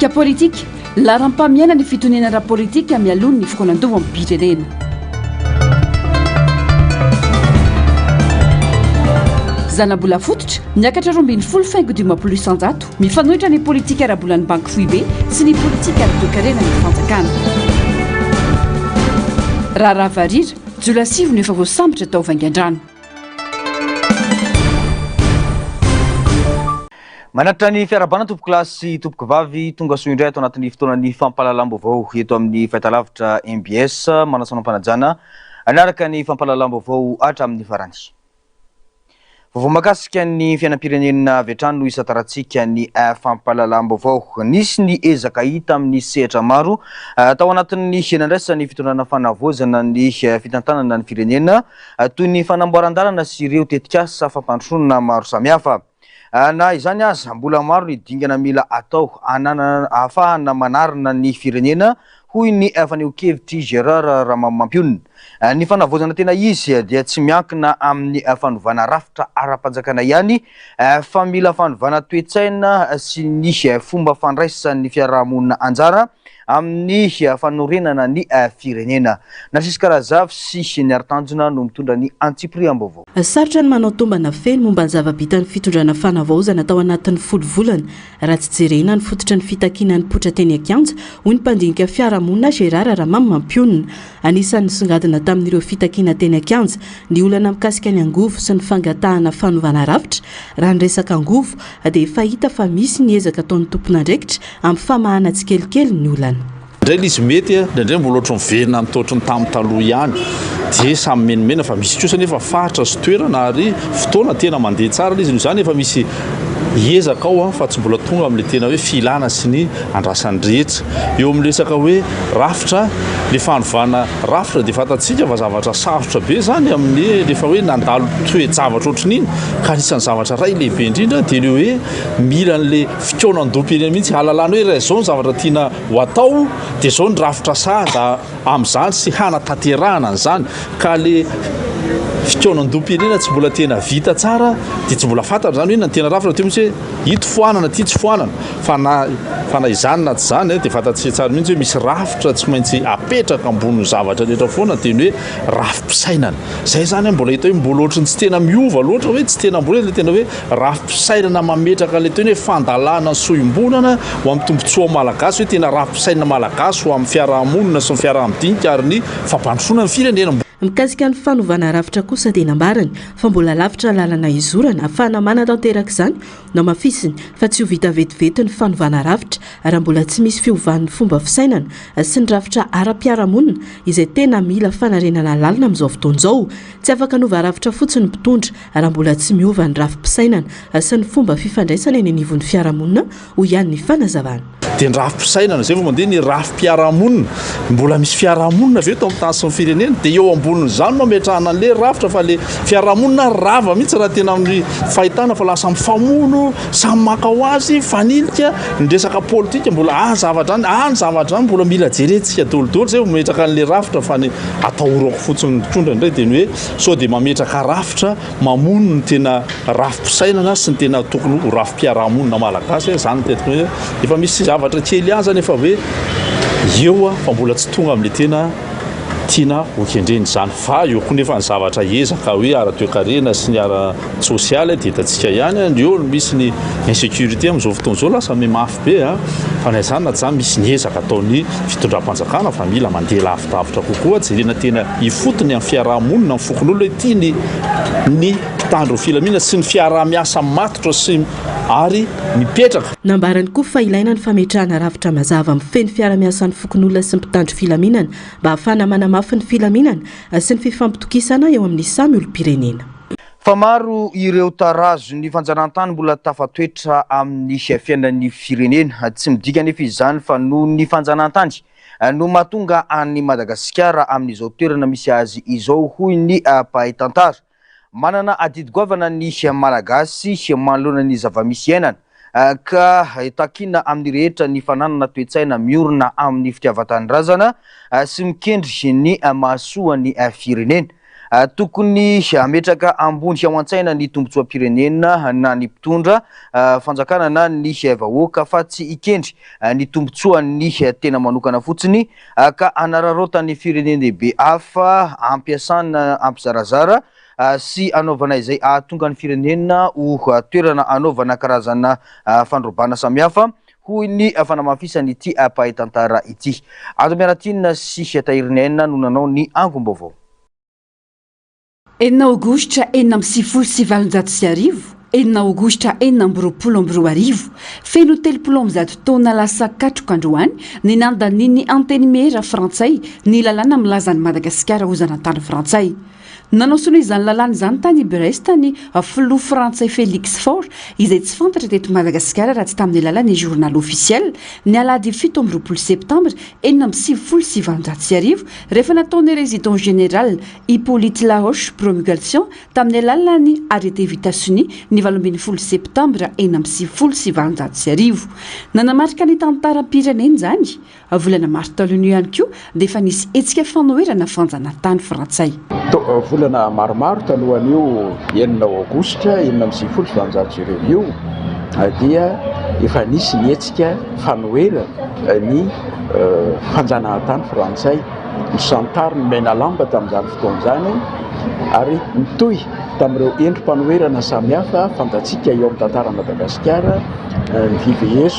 resaka politika laram-pamiaina ny fitonena ara-politika mialony ny fokonandovo amin'ny pirenena. Zanabola fototra miakatra 20 isanjato mifanohitra ny politika ara-bolan'ny banky foibe sy ny politika ara-toekarena ny fanjakana. Raha varira jola 7 no efa voasambotra tao Vaingandrano. Manatra ny fiarabana tompoko lasy tompoko vavy tonga soa indray ato anatin'ny fotoanan'ny fampahalalam-baovao eto amin'ny fahitalavitra MBS manasanam-panajana anaraka ny fampahalalam-baovao hatramin'ny farany. Vaovao mahakasika ny fiainam-pirenena avy hatrany no isataratsika ny fampahalalam-baovao. Nisy ny ezaka hita amin'ny sehatra maro tao anatin'ny henandraisany fitondrana fanavoazana ny fitantanana ny firenena toy ny fanamboaran-dalana sy ireo tetikasa fampandrosoana maro samihafa. Na izany aza mbola maro ny dingana mila atao ahafahana manarina ny firenena hoy ny faneho-kevitry Gérard Ramamampiona. Ny fanavoazana tena izy dia tsy miankina amin'ny fanovana rafitra ara-panjakana ihany fa mila fanovana toe-tsaina sy ny fomba fandraisan'ny fiarahamonina anjara amin'ny fanorenana ny firenena. Narcisy Karazavy sy ny Artanjona no mitondra ny antsipriam-baovao. Sarotra ny manao tombana feno momba ny zava-bitan'ny fitondrana fanavaozana tao anatin'ny folo volana raha tsy jerena ny fototra ny fitakinan'ny potra teny Akianja hoy ny mpandinika fiarahamonina Gérard Ramamampiona. Anisan'ny songadina tamin'ireo fitakina teny Akianja ny olana mikasika ny angovo sy ny fangatahana fanovana rafitra. Raha ny resaka angovo dia efa hita fa misy ny ezaka ataon'ny tompon'andraikitra amin'ny famahana tsikelikely ny olana. Indray izy mety indray mbola ohatry miverina amin'ny toetrany tamin'ny taloha ihany dia samy menimena fa misy kosa nefa fahatra sy toerana ary fotoana tena mandeha tsara izy izany efa misy ezaka ao fa tsy mbola tonga amin'ilay tena hoe filana sy ny andrasany rehetra. Eo amin'ny resaka hoe rafitra ny fanovana rafitra dia fantatsika fa zavatra sarotra be zany amin'ny rehefa hoe nandalo toe-javatra ohatran'iny ka anisan'ny zavatra ray lehibe indrindra dia ny hoe mila an'ilay fikonan-dom-pirenena mihitsy halalana hoe raha izao ny zavatra tiana ho atao dia izao ny rafitra saza amin'izany sy hanatanterahana an'izany ka le fikonan-dom-pirenena tsy mbola tena vita tsara dia tsy mbola fantatra zany hoe na tena rafitra teo mihitsy hoe ito foanana ty tsy foanana fa na izany na tsy zany dia fantatsika tsara mihitsy hoe misy rafitra tsy maintsy apetraka ambony zavatra rehetra foana dia ny hoe rafim-pisainana. Zay zany mbola hita hoe mbola ohatrany tsy tena miova loatra hoe tsy tena mbola le tena hoe rafim-pisainana mametraka le teny hoe fandalana soimbonana ho amin'ny tombotsoa malagasy hoe tena rafim-pisainana malagasy ho amin'ny fiarahamonina sy ny fiaraha-midinika ary ny fampandrosoana ny firenena. Mikasika ny fanovana rafitra kosa dia nambarany fa mbola lavitra lalana izorana ahafahana manatanteraka izany no mafisiny fa tsy ho vita vetivety ny fanovana rafitra raha mbola tsy misy fiovan'ny fomba fisainana sy ny rafitra ara-piarahamonina izay tena mila fanarenana lalina amin'izao fotoana izao. Tsy afaka hanova rafitra fotsiny mpitondra raha mbola tsy miova ny rafim-pisainana sy ny fomba fifandraisana eny anivon'ny fiarahamonina ho ihany ny fanazavana. Dia ny rafim-pisainana zay vao mandeha ny rafim-piarahamonina mbola misy fiarahamonina avy eo tao amin'ny tany sy ny firenena dia eo ambonin'izany mametrahana an'ilay rafitra fa le fiarahamonina rava mihitsy raha tena amin'ny fahitana fa lasa mifamono samy maka ho azy fanilika ny resaka politika mbola zavatra any zavatra any mbola mila jerentsika dolodolo zay mametraka an'ilay rafitra fa ny atahorako fotsiny mitondra indray dia ny hoe sao dia mametraka rafitra mamono ny tena rafim-pisainana sy ny tena tokony ho rafim-piarahamonina malagasy zany tetika hoe efa misy zavatra kely azy nefa hoe eo fa mbola tsy tonga amin'ilay tena tiana hokendreny zany fa eo koa nefa ny zavatra ezaka hoe ara-toekarena sy ny ara-sosialy dia hitantsika ihany eo misy ny insécurité amin'izao fotoana izao lasa mafy be fa na izany na tsy zany misy ny ezaka ataon'ny fitondram-panjakana fa mila mandeha lavidavitra kokoa jerena tena ifotony amin'ny fiarahamonina amin'ny fokon'olona ity ny mpitandro filaminana sy ny fiaraha-miasa matotra sy ary mipetraka. Nambarany koa fa ilaina ny fametrahana rafitra mazava amin'ny feno fiara-miasan'ny fokon'olona sy ny mpitandro filaminana mba ahafahana manamafy ny filaminana sy ny fifampitokisana eo amin'ny samy olom-pirenena. Fa maro ireo tarazo ny fanjanahantany mbola tafatoetra amin'ny fiainan'ny firenena tsy midika nefa izany fa noho ny fanjanahantany no mahatonga any Madagasikara amin'izao toerana misy azy izao hoy ny mpahay-tantara. Manana adidy-goavana ny malagasy manoloana ny zava-misy iainana ka takina amin'ny rehetra ny fananana toe-tsaina miorina amin'ny fitiavan-tanindrazana sy mikendry ny mahasoa ny firenena. tokony ametraka ambony ao an-tsaina ny tombotsoam-pirenena na ny mpitondra fanjakana na ny vahoaka fa tsy ikendry ny tombotsoan'ny tena manokana fotsiny ka anararotany firenena lehibe hafa ampiasana ampizarazara sy anaovana izay ahatonga ny firenena ho toerana anaovana karazana fandrobana samihafa hoy ny fanamafisany ity mpahay-tantara ity. Azo miaratina sy tahirinena no nanao ny angom-baovao. 9 aogositra 1970 9 aogositra 1920 feno 30 taona lasa katroka androany ny nandaniny antenimera frantsay ny lalàna milazany Madagasikara ho zanatany frantsay. Nanao sono izany lalàna izany tany Brest ny filoha frantsay Félix Faure izay tsy fantatra teto Madagasikara raha tsy tamin'ny alalan'ny journal officiel ny alahady 7 septembre 1977 rehefa nataony résident général Hippolyte Laroche promulgation tamin'ny alalan'ny arrêté États-Unis ny 20 septembre 1977 nanamarika ny tantaram-pirenena izany volana mars talony ihany koa dia efa nisy hetsika fanoherana fanjanahantany frantsay. Volana maromaro talohan'io 9 aogositra 1970 dia efa nisy nietsika fanoherana ny fanjanahantany frantsay nisantary ny mena lamba tamin'izany fotoana izany ary nitohy tamin'ireo endrim-panoherana samihafa fantatsika eo amin'ny tantara Madagasikara ny VVS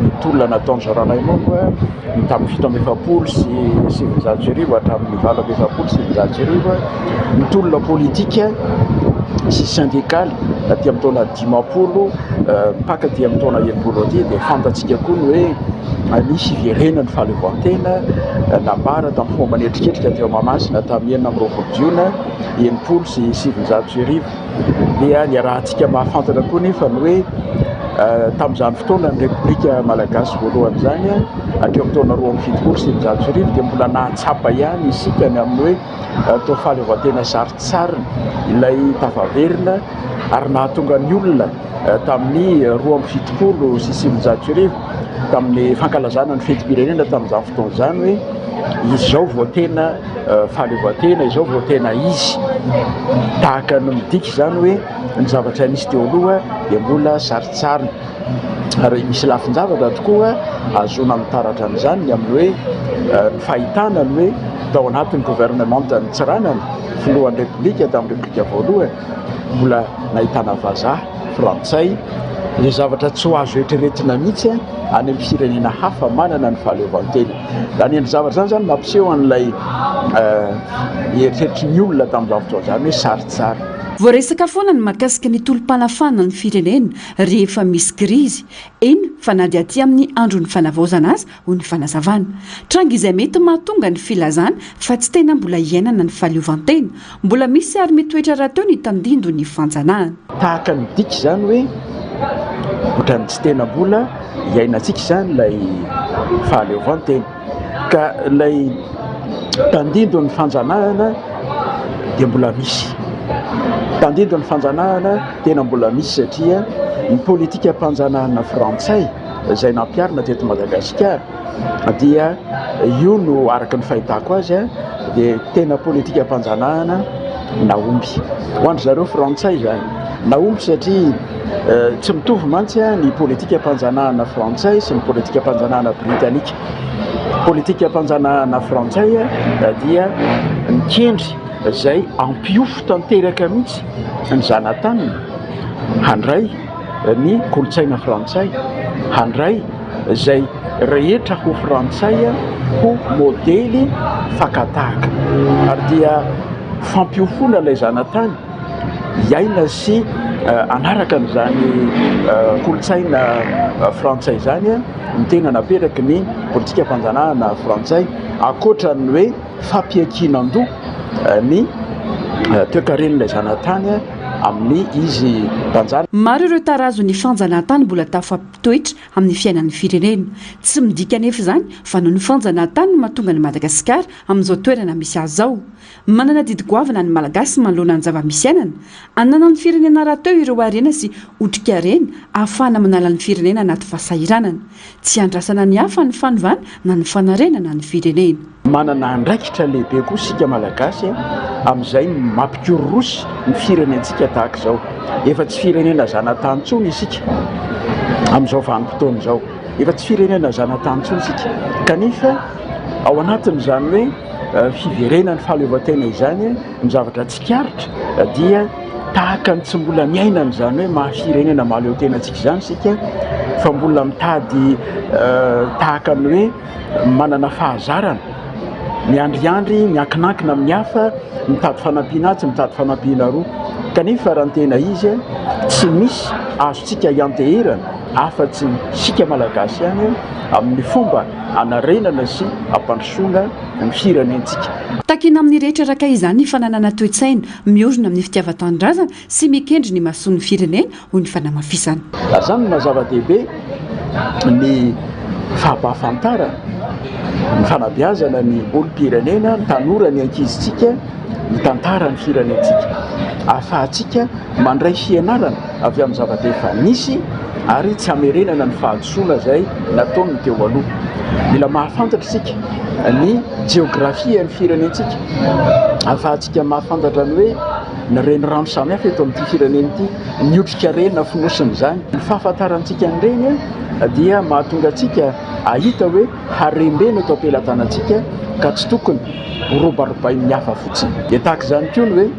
ny tolona nataon'ny Jean Ranaimbo ny tamin'ny 7 sy 700 hatramin'ny 7 sy 700 ny tolona politika sy syndikaly aty amin'ny taona 10 mpaka aty amin'ny taona 90 aty dia fantatsika koa ny hoe nisy fiverenany fahaleovantena nambara tamin'ny fomba manetriketrika teo Mahamasina tamin'ny 9 jiona 90 sy 700 dia niarahantsika mahafantatra koa nefa ny hoe tamin'izany fotoana ny Repoblika Malagasy voalohany zany atreo amin'ny taona 20 sy 700 dia mbola nahatsapa ihany isika ny amin'ny hoe tao fahaleovantena saritsarina ilay tafaverina ary nahatonga ny olona tamin'ny 20 sy 700 tamin'ny fankalazana ny fetim-pirenena tamin'izany fotoana izany hoe izao vao tena fahaleovantena, izao vao tena izy tahaka ny midika izany hoe ny zavatra nisy teo aloha dia mbola saritsarina ary misy lafin-javatra tokoa azona mitaratra an'izany ny amin'ny hoe ny fahitana ny hoe tao anatin'ny gouvernemanta ny tsiranana filohan'ny repoblika tamin'ny repoblika voalohany mbola nahitana vazaha frantsay izay zavatra tsy ho azo eritreretina mihitsy any amin'ny firenena hafa manana ny fahaleovantena. Zany endry zavatra zany mampiseho an'ilay eritreritry ny olona tamin'izany fotoana izany hoe saritsara. Voaresaka foana ny mahakasika ny tolom-panafana ny firenena rehefa misy krizy eny fa na dia aty amin'ny andro ny fanavaozana azy ho ny fanazavana. Tranga izay mety mahatonga ny filazana fa tsy tena mbola iainana ny fahaleovantena, mbola misy ary mitoetra raha teo ny tandindo ny fanjanahana. Tahaka ny dika izany hoe ohatrany tsy tena mbola iainantsika izany ilay fahaleovantena ka ilay tandindo ny fanjanahana dia mbola misy. Tandindo ny fanjanahana tena mbola misy satria ny politika mpanjanahana frantsay izay nampiarina teto Madagasikara dia io no araka ny fahitako azy dia tena politika mpanjanahana naomby ho andry zareo frantsay zany naomby satria tsy mitovy mantsy ny politika mpanjanahana frantsay sy ny politika mpanjanahana britanika. Politika mpanjanahana frantsay dia nikendry izay ampiofo tanteraka mihitsy ny zanataniny handray ny kolotsaina frantsay, handray izay rehetra ho frantsay ho modely fakatahaka ary dia fampiofoana ilay zanatany iaina sy anaraka n'izany kolotsaina frantsay izany ny tena napetraka ny politika mpanjanahana frantsay ankoatran'ny hoe fampiakinan-doha ny toe-karen'ilay zanatany amin'ny izy mpanjana. Maro ireo tarazon'ny fanjanahantany mbola tafampitoetra amin'ny fiainan'ny firenena. Tsy midika nefa izany fa noho ny fanjanahantany mahatonga ny Madagasikara amin'izao toerana misy azy zao. Manana didy goavana ny malagasy manoloana ny zava-misy ainana. Anana ny firenena raha teo ireo harena sy otrikairena ahafahana manala ny firenena anaty fahasahiranana. Tsy andrasana ny hafa ny fanovana na ny fanarenana ny firenena. manana andraikitra lehibe koa sika malagasy amin'izay mampikirorosy ny firenentsika tahaka izao. Efa tsy firenena zanatany-tsony isika amin'izao vanim-potoana izao, efa tsy firenena zanatany-tsony isika, kanefa ao anatin'izany hoe fiverenany fahaleovantena izany ny zavatra tsikaritra dia tahaka ny tsy mbola miainana izany hoe mahafirenena mahaleo-tena antsika izany sika, fa mbola mitady tahaka ny hoe manana fahazarana, miandriandry miankinankina amin'ny hafa, mitady fanampiana tsy mitady fanampiana roa. Kanefa raha ny tena izy tsy misy azontsika ianteherana afa-tsy sika malagasy ihany amin'ny fomba anarenana sy ampandrosoana ny firenentsika. Takina amin'ny rehetra raka izany ny fananana toe-tsaina miorina amin'ny fitiavan-tanindrazana sy mikendry ny mahasoan'ny firenena hoy ny fanamafisana. Izany no mazava-dehibe ny fahampahafantarana, ny fanabeazana ny olom-pirenena, ny tanora ny ankizitsika, ny tantara ny firenentsika, ahafahantsika mandray fianarana avy amin'ny zava-dehibe nisy ary tsy hamerenana ny fahadisoana izay nataony teo aloha. Mila mahafantatra isika ny geografia ny firenentsika, ahafahantsika mahafantatra ny hoe ny renirano samihafa eto amin'ity firenena ity, ny otrika renina fonosiny izany. Ny fahafantarantsika an'ireny dia mahatonga antsika ahita hoe harembena eto am-pelantanantsika ka tsy tokony horobarobain'ny hafa fotsiny. Dia tahaka izany koa ny hoe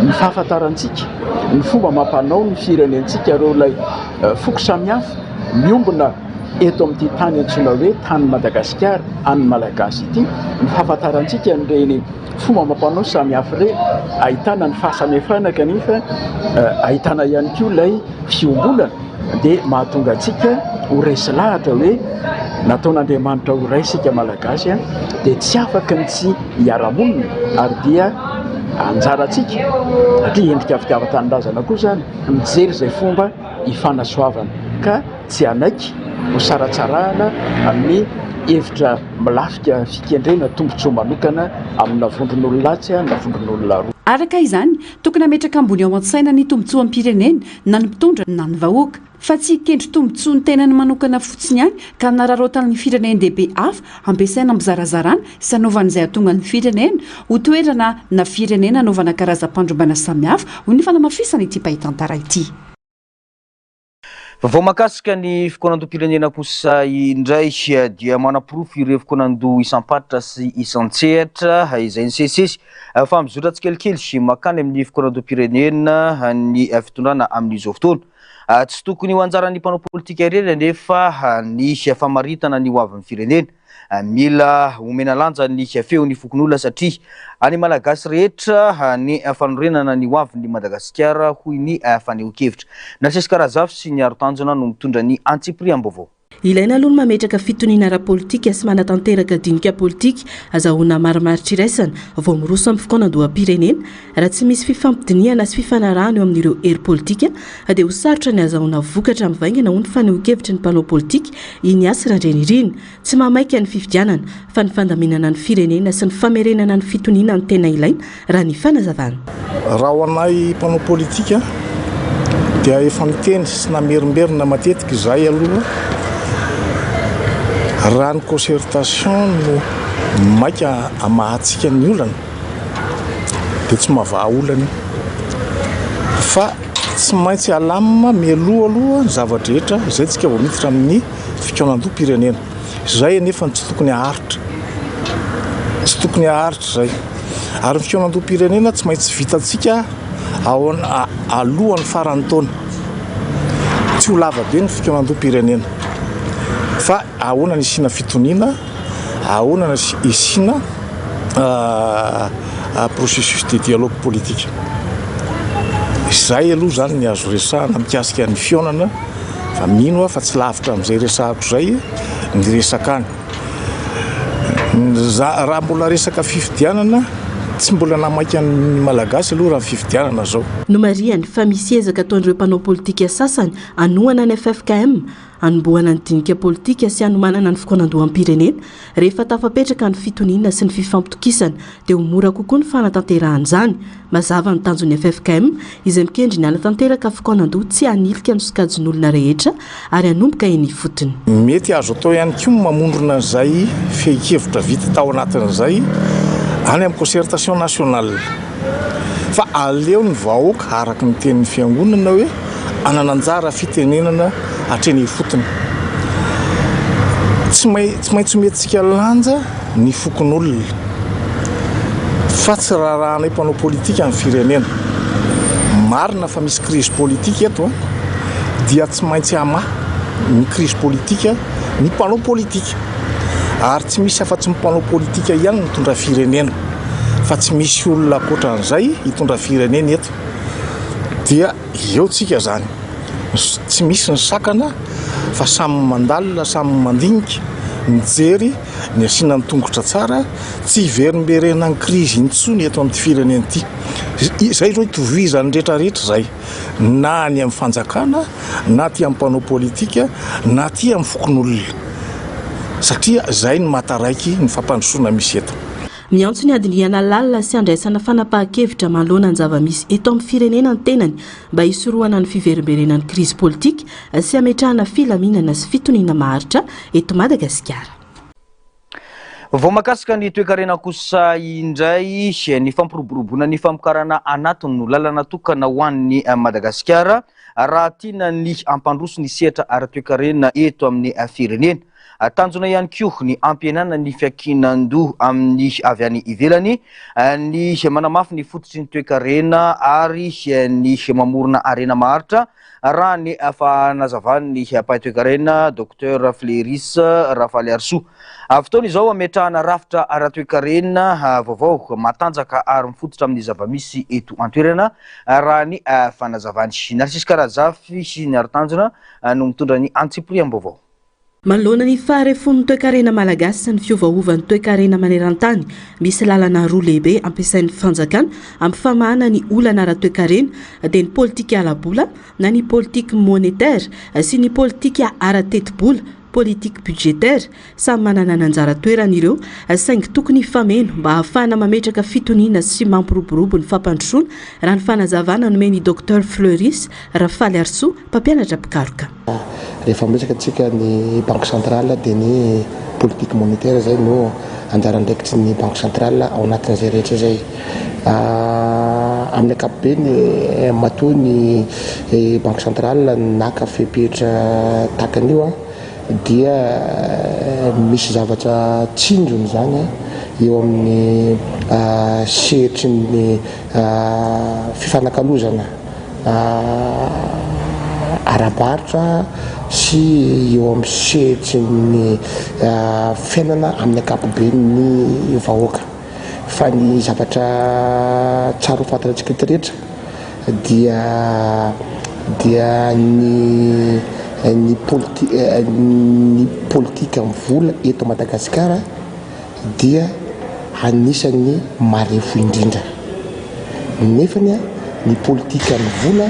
ny fahafantarantsika ny fomba mampanao ny firenentsika ireo ilay foko samihafa miombona eto amin'ity tany antsoina hoe tany Madagasikara, any malagasy ity, ny fahafantarantsika n'ireny fomba mampanao samihafa ireny, ahitana ny fahasamihafana kanefa ahitana ihany koa ilay fiombolana, dia mahatonga antsika ho resy lahatra hoe nataon'Andriamanitra ho ray sika malagasy dia tsy afaka ny tsy hiara-monina ary dia anjarantsika satria endrika fitiavan-tanindrazana koa izany mijery izay fomba hifanasoavana ka tsy anaiky ho saratsarahana amin'ny hevitra milafika fikendrena tombotsoa manokana amina vondron'ololatsy na vondron'olona roa. Araka izany tokony hametraka ambony ao an-tsaina ny tombotsoa amin'ny pirenena na ny mpitondra na ny vahoaka, fa tsy hikendry tombotsoa ny tenany manokana fotsiny ihany ka nararaotan'ny firenena-dehibe hafa ampiasaina ambizarazarana sy anaovan'izay hatonga ny firenena ho toerana na firenena anaovana karazam-pandrombana samihafa hoy ny fanamafisana ity pahitantara ity. Vao makasika ny fikonan-doam-pirenena kosa indray dia manam-porofo ireo fikonan-doha isam-patitra sy isan-tsehatra izay nisesesy fa mizotra tsikelikely sy makany amin'ny fikonan-doam-pirenena ny fitondrana amin'izao fotoana. Tsy tokony ho anjaran'ny mpanao politika ireny nefa ny famaritana ny hoavin'ny firenena. Mila omena lanja ny feon'ny fokon'olona satria any malagasy rehetra ny fanorenana ny hoavin'ny Madagasikara hoy ny faneho-kevitra. Nasesy Karazafy sy ny Arotanjona no mitondra ny Antsipriam-baovao. Ilaina aloha mametraka fitoniana ara-politika sy manatanteraka dinika politika azahoana marimaritra iraisana vao miroso amin'ny fikonan-doham-pirenena. Raha tsy misy fifampidiniana sy fifanarahana eo amin'ireo hery politika dia ho sarotra ny azahoana vokatra mivaingana ho ny faneho-kevitra ny mpanao politika iny asy randrenirina tsy mamaika ny fifidianana fa ny fandaminana ny firenena sy ny famerenana ny fitoniana ny tena ilaina raha ny fanazavana. Raha ho anay mpanao politika dia efa miteny sy namerimberina matetika izay aloha raha ny concertation no maika amahantsika ny olana dia tsy mahavaha olana fa tsy maintsy alamina mialoha aloha ny zavatra rehetra izay tsika vao miditra amin'ny fikonan-doham-pirenena. Izay anefa tsy tokony aharitra, tsy tokony aharitra izay. Ary ny fikonan-doham-pirenena tsy maintsy vitantsika alohan'ny faran'ny taona. Tsy ho lava be ny fikonan-doham-pirenena fa ahoana ny isina fitoniana, ahoana ny isina processus de dialogue politique. Izay aloha zany ny azo resahana mikasika ny fionana fa mino fa tsy lavitra amin'izay resahako izay ny resaka any. Raha mbola resaka fifidianana tsy mbola namaika ny malagasy aloha raha fifidianana zao no mariany fa misy ezaka ataon'ireo mpanao politika sasany anoana ny FFKM anomboana ny dinika politika sy anomanana ny fikonan-doham-pirenena rehefa tafapetraka ny fitoniana sy ny fifampitokisana dia ho mora kokoa ny fanatanterahana mazava ny tanjon'ny FFKM izay mikendry ny anatanteraka fikonan-doha tsy hanilika ny sokajin'olona rehetra ary hanomboka eny fotony. Mety azo atao ihany koa mamondrona izay fehi-kevitra vita tao anatin'izay any amin'ny concertation nationale fa aleo ny vahoaka araka ny tenin'ny fiangonana hoe anananjara fitenenana hatreny fotony tsy maintsy metintsika lanja ny fokon'olona fa tsy raharanay mpanao politika amin'ny firenena marina fa misy crise politique eto dia tsy maintsy amahy ny crise politique ny mpanao politika ary tsy misy afa-tsy mpanao politika ihany mitondra firenena fa tsy misy olona ankoatran'izay hitondra firenena eto dia eo tsika zany tsy misy ny sakana fa samy mandalina samy mandinika mijery ny asiana ny tongotra tsara tsy hiverimberena ny crise intsony eto amin'ny firenena ity zay reo itovizany rehetrarehetra zay na ny amin'ny fanjakana na ty amin'ny mpanao politika na ty amin'ny fokon'olona satria zay ny mataraiky ny fampandrosoana misy eto. Miantso ny adiniana lalina sy andraisana fanapahan-kevitra manoloana ny zava-misy eto amin'ny firenena ny tenany mba hisorohana ny fiverimberenan'ny crise politika sy hametrahana filaminana sy fitoniana maharitra eto Madagasikara. Vao makasika ny toe-karena kosa indray ny fampiroboroboana ny famokarana anatiny no lalana tokana ho an'ny Madagasikara raha tiana ny ampandroso ny sehatra ara-toe-karena eto amin'ny firenena. Tanjona ihany koa ny ampihenana ny fiankinan-doha amin'ny avy any ivelany ny manamafy ny fototry ny toe-karena ary ny mamorona arena maharitra raha ny fanazavany mpahay toe-karena Dr Fleris Rafaly Arso. Fotoana izao ametrahana rafitra ara-toe-karena vaovao matanjaka ary mifototra amin'ny zava-misy eto an-toerana raha ny fanazavany Narcisse Karazafy sy ny Aritanjona no mitondra ny antsipoly amin'ny vaovao. Manoloana ny faharefon'ny toe-karena malagasy sy ny fiovaovan'ny toe-karena maneran-tany misy lalana roa lehibe ampiasain'ny fanjakana amin'ny famahana ny olana ara-toe-karena dia ny politika ala-bola na ny politika monétaire sy ny politika ara-teti-bola politique budgétaire samy manana ny anjara toerany ireo saingy tokony fameno mba ahafahana mametraka fitoniana sy mampiroborobo ny fampandrosoana raha ny fanazavana nomeny Dr Fleuris Rafaly Arso mpampianatra pikaroka. Rehefa miresaka antsika ny banque centrale dia ny politique monétaire zay no anjara ndraikitry ny banque centrale ao anatin'izay rehetra zay. Amin'ny ankapobeny matoa ny banque centrale naka fepetra takan'io dia misy zavatra tsinjony zany eo amin'ny sehetry ny fifanakalozana ara-baritra sy eo amin'ny sehetry ny fiainana amin'ny ankapobeny vahoaka fa ny zavatra tsara ho fantatsika eto rehetra dia ny politika amin'ny vola eto Madagasikara dia anisany marefo indrindra nefany ny politika amin'ny vola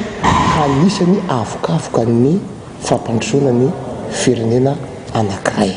anisany avokafoka ny fampandrosoana ny firenena anankiray.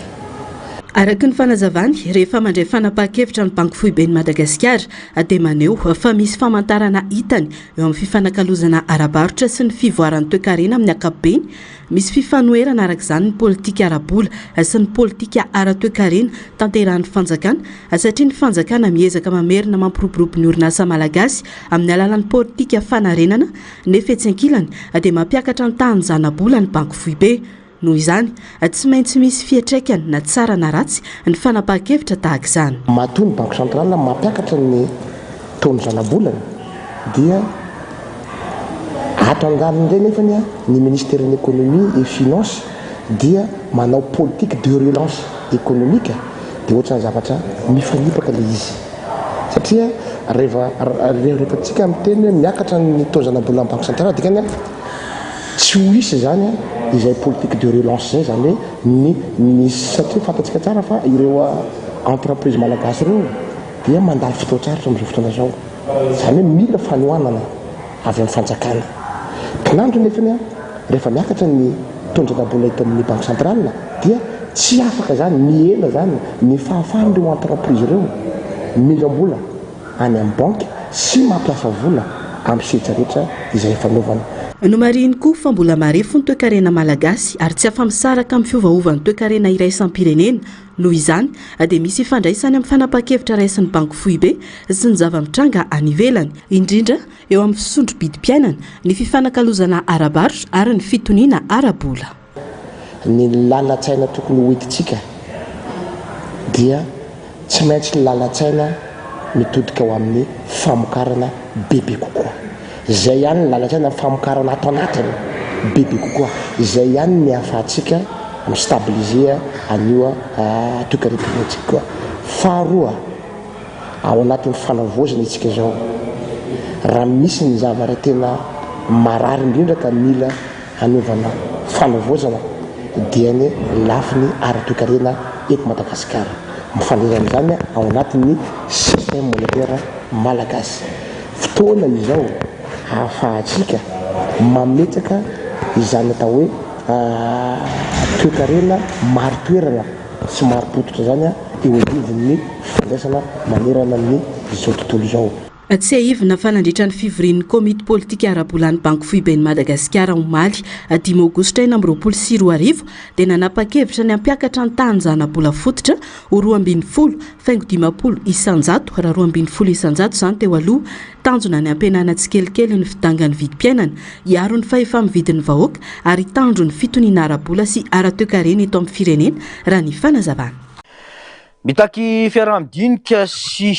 Araky ny fanazavany rehefa mandray fanapahan-kevitra ny banky foiben'ny Madagasikara dia maneho fa misy famantarana hitany eo amin'ny fifanakalozana ara-barotra sy ny fivoaran'ny toe-karena amin'ny ankapobeny misy fifanoherana araka izany ny politika ara-bola sy ny politika ara-toe-karena tanterahan'ny fanjakana satria ny fanjakana miezaka mamerina mampiroborobo ny orinasa malagasy amin'ny alalan'ny politika fanarenana nefa etsy ankilany dia mampiakatra ny tahanjana-bola ny banky foibe. Noho izany tsy maintsy misy fiatraikany na tsara na ratsy ny fanapahan-kevitra tahaka izany. Matoa ny banque centrale mampiakatra ny taonjana-bolany dia hatranganiny indray nefany ny ministère-ny économie et finance dia manao politique de relance économique dia ohatrany zavatra mifanipaka le izy satria rehefa tsika miteny hoe miakatra ny taonjana-bola ny banque centrale dikany tsy ho isy zany izay politique de relance zay zany hoe ny satria fantatsika tsara fa ireo entreprise malagasy ireo dia mandalo fotoatraritra am'izao fotoana zao zany hoe mila fanoanana avy amin'ny fanjakana nandro nefany a rehefa miakatra ny tondrana-bola eto amin'ny banque centrale dia tsy afaka zany miela zany ny fahafahan'ireo entreprise ireo milam-bola any amin'ny banque sy mampiasa vola amin'ny setra rehetra izay fanaovana no mariny koa fa mbola marefo ny toe-karena malagasy ary tsy afa-misaraka amin'ny fiovaovan'ny toe-karena iray isam-pirenena noho izany dia misy ifandraisany amin'ny fanapa-kevitra raisin'ny banky foibe sy ny zava-mitranga any ivelany indrindra eo amin'ny fisondro-bidim-piainana ny fifanakalozana ara-barotra ary ny fitoniana ara-bola ny lalan-tsaina tokony hoentintsika dia tsy maintsy lalan-tsaina mitodika ho amin'ny famokarana bebe kokoa izay ihany ny lalan-tsaina famokarana ato anatiny bebe kokoa izay ihany ny ahafahantsika mistabilize anio toe-karenantsika koa faharoa ao anatin'ny fanavozana itsika zao raha misy ny zavatra tena marary indrindra ka mila hanaovana fanavozana dia ny lafiny ara-toe-karena eto Madagasikara mifandrazana zany ao anatin'ny système monétaire malagasy fotoana izao ahafahantsika mametraka izany atao hoe toe-karena maro toerana sy maro pototra zany eo anivon'ny fifandraisana manerana ny izao tontolo izao tsy aivina fanandritra ny fivorian'ny komity politika ara-bolan'ny banky foiben'ny Madagasikara omaly 5 aogositra 2024 dia nanapa-kevitra ny ampiakatra ny tanjana bola fototra ho 220 faingo 10 isanjato raha 220 isanjato zany teo aloha tanjona ny ampianana tsikelikely ny fidangany vidim-piainana hiaro ny fahefa-mividin'ny vahoaka ary tanjo ny fitoniana ara-bola sy ara-toe-karena eto amin'ny firenena raha ny fanazavana mitaky fiaraha-midinika sy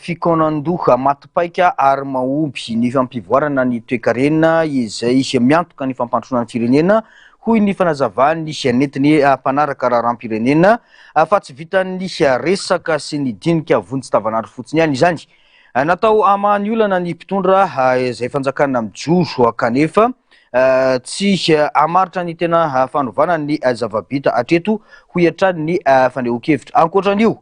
fikonan-doha matipaika ary mahomby ny fampivoarana ny toe-karena izay miantoka ny fampandrosoana ny firenena hoy ny fanazavany nentin'ny mpanaraka raharam-pirenena fa tsy vitan'ny resaka sy ny dinika vonjy tavanandro fotsiny ihany izany natao amany olana ny mpitondra izay fanjakana mijoro kanefa tsy amaritra ny tena fanovana ny zavabita atreto ho iatrany ny fandeho-kevitra ankoatran'io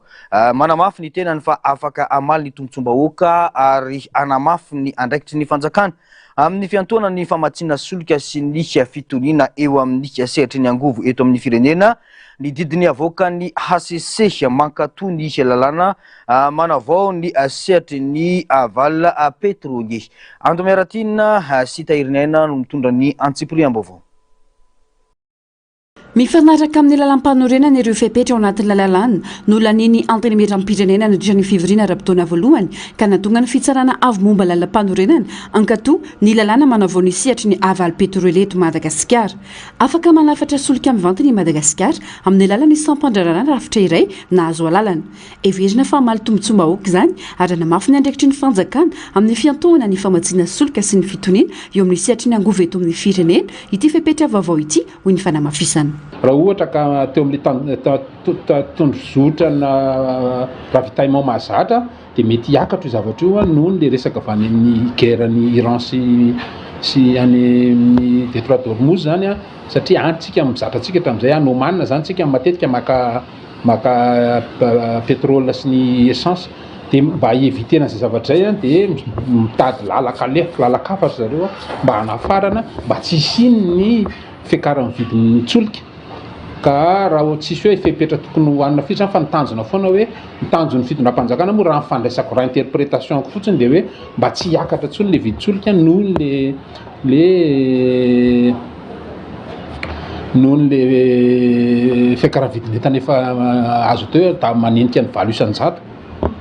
manamafy ny tenany fa afaka amaly ny tombontsom-bahoaka ary anamafy ny andraikitry ny fanjakana amin'ny fiantoana ny famatsiana solika sy ny fitoniana eo amin'ny sehatry ny angovo eto amin'ny firenena ny didiny avoaka ny HCC mankatoa ny lalàna manavao ny sehatry ny vala petrolier Andomiaratina sy Tahirinaina no mitondra ny Antsipriam-baovao mifanaraka amin'ny lalam-panorenana ireo fepetra ao anatin'ny lalàna no laniny antenimera ampirenena nandritra ny fivoriana ara-potoana voalohany ka natonga ny fitsarana avy momba lalam-panorenana ankatoa ny lalàna manavao ny sehatry ny avaly petrolier eto Madagasikara afaka manafatra solika amin'ny vantiny Madagasikara amin'ny lalany sampandrarana rafitra iray nahazo alalana everina fa maly tombontsom-bahoaka izany ary namafy ny andraikitry ny fanjakana amin'ny fiantohana ny famatsiana solika sy ny fitoniana eo amin'ny sehatry ny angovo eto amin'ny firenena ity fepetra vaovao ity hoy ny fanamafisana raha ohatra ka teo amin'ny tondrozotra na ravitaillement mahazatra dia mety hiakatra io zavatra io noho ny resaka avy amin'ny guerre-ny Iran sy any amin'ny détroit d'Ormuz zany satria antsika mizatra antsika hatramin'izay anomanina zany tsika matetika maka pétrole sy ny essence dia mba hievitena izay zavatra izay dia mitady lalakafatra zareo mba hanafarana mba tsy hisiany ny fiakaran'ny vidin'ny tsolika ka raha tsisy hoe fepetra tokony hoanina fitsiny fa nitanjona foana hoe nitanjo ny fitondram-panjakana moa raha mifandraisako raha interprétation ko fotsiny dia hoe mba tsy hiakatra tsony le vidin-tsolika noho le fiakaran'ny vidin'entana efa azo teo da manenika ny valo isanjato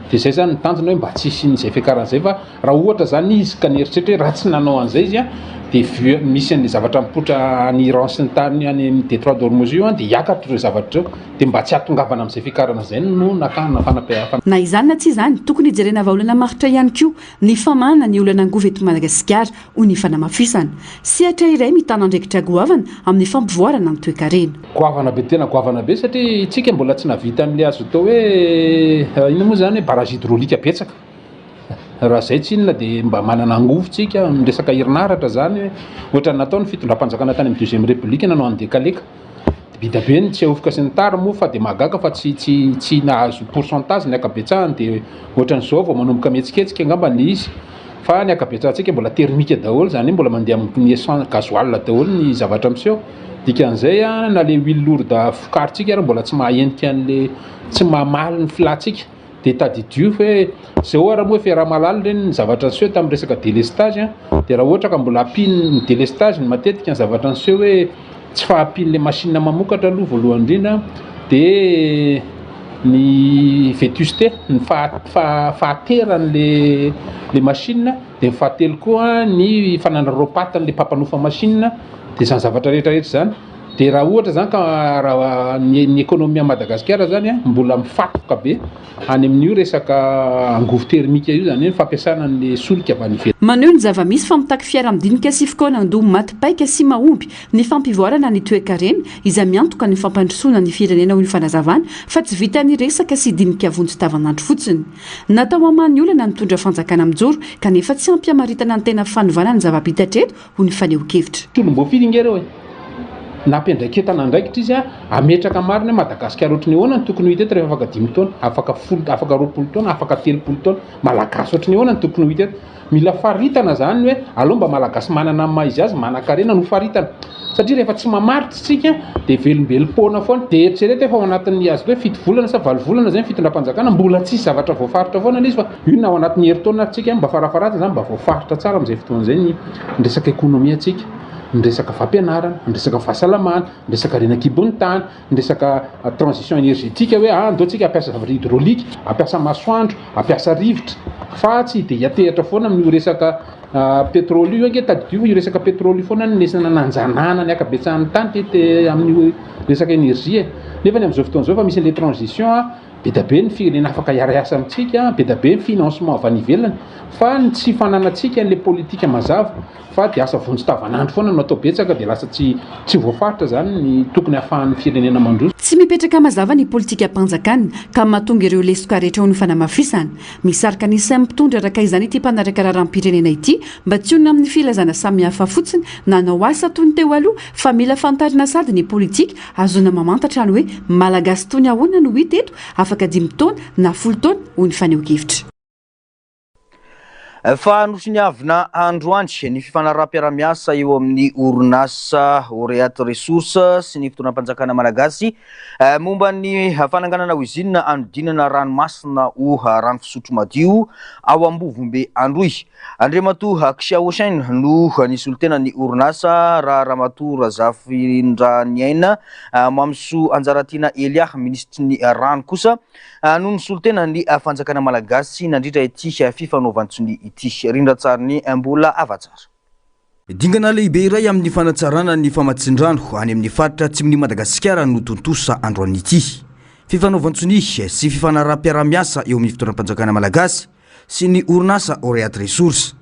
dia zay zany nitanjona hoe mba tsy hisian'izay fiakaran'izay fa raha ohatra zany izy ka nieritreritra hoe raha tsy nanao an'izay izy dia misy an'le zavatra mipotra ny Iran sy ny tany any amin'ny détroit d'Ormuz io dia hiakatra ireo zavatra ireo dia mba tsy hatongavana amin'izay fiakarana izay no nakana fanampihafana na izany na tsy izany tokony hijerena vaolana maritra ihany koa ny famana ny olana angovo eto Madagasikara ho ny fanamafisana sehatra iray mitana andraikitra goavana amin'ny fampivoarana ny toe-karena goavana be tena goavana be satria itsika mbola tsy navita an'le azo atao hoe ina moa zany hoe barrage hydraulique betsaka raha zay tsy inona dia mba manana angovotsika miresaka herinaratra zany ohatra nataony fitondram-panjakana tany amin'ny deuxième république nanao any dekaleka vita be ny tsy aofika sy ny tara moa fa dia mahagaga fa tsy nahazo pourcentage ny akabetsahany dia ohatran'izao vao manomboka mihetsiketsika angamba ny izy fa ny akabetsahantsika mbola termika daholo zany hoe mbola mandeha amin'ny essence gasoil daholo ny zavatra miseho dikan'izay a na le huile lourde fokaritsika ary mbola tsy mahaentika an'le tsy mahamaly ny filatsika dia tadidio hoe zao ara moa efa raha malala ireny ny zavatra niseho tamin'ny resaka délestage dia raha ohatra ka mbola ampiny ny délestage ny matetika ny zavatra niseho hoe tsy fahampin'le machine mamokatra aloha voalohany indrindra dia ny vétusté ny fahateran'le machine dia fahatelo koa ny fananaropatany le pampanofa machine dia zany zavatra rehetrarehetra zany dia raha ohatra zany ka raha ny économie Madagasikara zany mbola mifatoka be any amin'io resaka angovo termika io zany hoe fampiasana ny solika avy any ivelany. Maneho ny zava-misy famitaky fiara-midinika sy fikoanandoha maty-paika sy mahomby ny fampivoarana ny toe-karena izay miantoka ny fampandrosoana ny firenena ho ny fanazavana fa tsy vita ny resaka sy dinika vonjy tavanandro fotsiny. Natao amany olana nitondra fanjakana amin'joro kanefa tsy ampy-hamaritana ny tena fanovana ny zava-bitatra eto ho ny faneho-kevitra. Nampiandraiketana andraikitra izy ametraka marina Madagasikara ohatrin'ny ahoana ny tokony ho hita eto rehefa afaka 10 taona, afaka 20 taona, afaka 30 taona, malagasy ohatrin'ny ahoana ny tokony ho hita eto. Mila faritana zany hoe aleo mba malagasy manana maha izy azy manan-karena no faritana satria rehefa tsy mamaritra isika dia velombelom-poana foana dia eritrereto efa ao anatin'ny azy hoe 7 volana sa 8 volana zany fitondram-panjakana mbola tsisy zavatra voafaritra foana izy fa io na ao anatin'ny herintaona atsika mba farafaratra zany mba voafaritra tsara amin'izay fotoan'izay ny resaka ekonomia atsika. Ny resaka fampianarana, ny resaka fahasalamana, ny resaka renakibon'ny tany, ny resaka transition énergétique hoe andeontsika hampiasa zavatra hydraulique, hampiasa masoandro, hampiasa rivotra fa tsy dia hiatehatra foana amin'ny resaka pétrole io ange tadidio io resaka pétrole io foana nesina nanjanana ny akabetsahan'ny tany amin'ny resaka énergie nefa ny amin'izao fotoan'izao fa misy le transition be da be ny firenena afaka hiara-iasa amintsika, be da be ny financement avy any ivelany fa ny tsy fananantsika n'le politika mazava fa dia asa vonjy tavanandro foana no atao betsaka dia lasa tsy voafaritra zany ny tokony hahafahan'ny firenena mandroso. Tsy mipetraka mazava ny politika mpanjakana ka mahatonga ireo lesoka rehetra ho ny fanamafisana. Misarika ny isay mpitondra araka izany ity mpanaraka raharam-pirenena ity mba tsy onona amin'ny filazana samihafa fotsiny nanao asa toy ny teo aloha fa mila fantarina sady ny politika azona mamantatra ny hoe malagasy toy ny ahoana no hita eto afaka 10 taona na 10 taona ho ny faneho-kevitra. Fa nosy ny avina andro andry ny fifanaraha-piara-miasa eo amin'ny orinasa Oreat Resources sy ny fitondram-panjakana malagasy momba ny fananganana usine anodinana ranomasina ho rano fisotro madio ao Ambovombe Androy. Andriamatoa Ksia Hossein no nisy olon-tena ny orinasa raha Ramatoa Razafindraniaina Mamso Anjaratiana Elia ministry ny rano kosa no nisy olon-tena ny fanjakana malagasy nandritra ity fifanaovantsony ity rindratsara ny mbola avatsara. Dingana lehibe iray amin'ny fanatsarana ny famatsin-drano any amin'ny faritra atsimon'i Madagasikara no tontosa andro an'ity. Fifanaovantsony sy fifanaraha-piara-miasa eo amin'ny fitondram-panjakana malagasy sy ny orinasa Oreat Resources.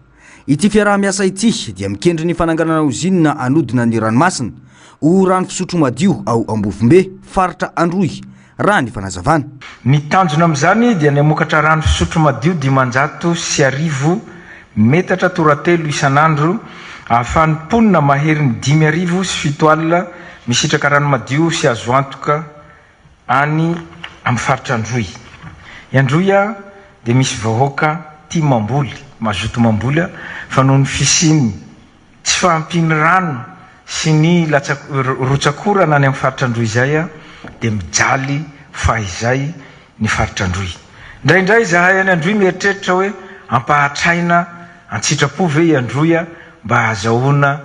Ity fiaraha-miasa ity dia mikendry ny fananganana usine anodina ny ranomasina ho rano fisotro madio ao Ambovombe faritra Androy raha ny fanazavana. Ny tanjona amin'izany dia namokatra rano fisotro madio 509 metatra toratelo isan'andro ahafahan'ny mponina mahery ny 5,000 sy 7 alina misitraka rano madio sy azo antoka any amin'ny faritra Androy. Androy dia misy vahoaka tia mamboly mazoto mamboly fa noho ny fisiny tsy fahampiny rano sy ny rotsakora nany amin'ny faritra Androy izay dia mijaly fahizay ny faritra Androy. Indraindray zahay any Androy mieritreritra hoe ampahatraina antsitrapo ve i Androy mba hahazahoana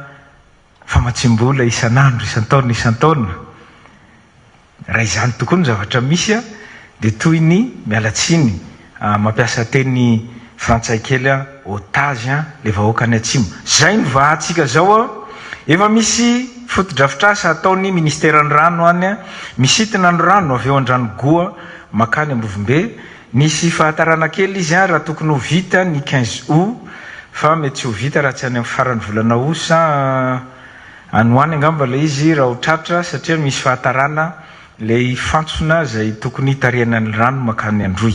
famatsim-bola isan'andro isan-taona. Raha izany tokoa ny zavatra misy dia toy ny mialatsiny mampiasa teny frantsay kely otage le vahoaka ny atsimo. Zay ny vahantsika zao efa misy fotodrafitrasa ataony ministeran'ny rano any misitina ny rano avy eo an-dranogoa makany Ambovombe. Nisy fahatarana kely izy raha tokony ho vita ny 15 août fa mety tsy ho vita raha tsy any amin'ny faran'ny volana août sa anoany angamba le izy raha ho tratra satria misy fahatarana le fantsona zay tokony hitariana ny rano makany Androy.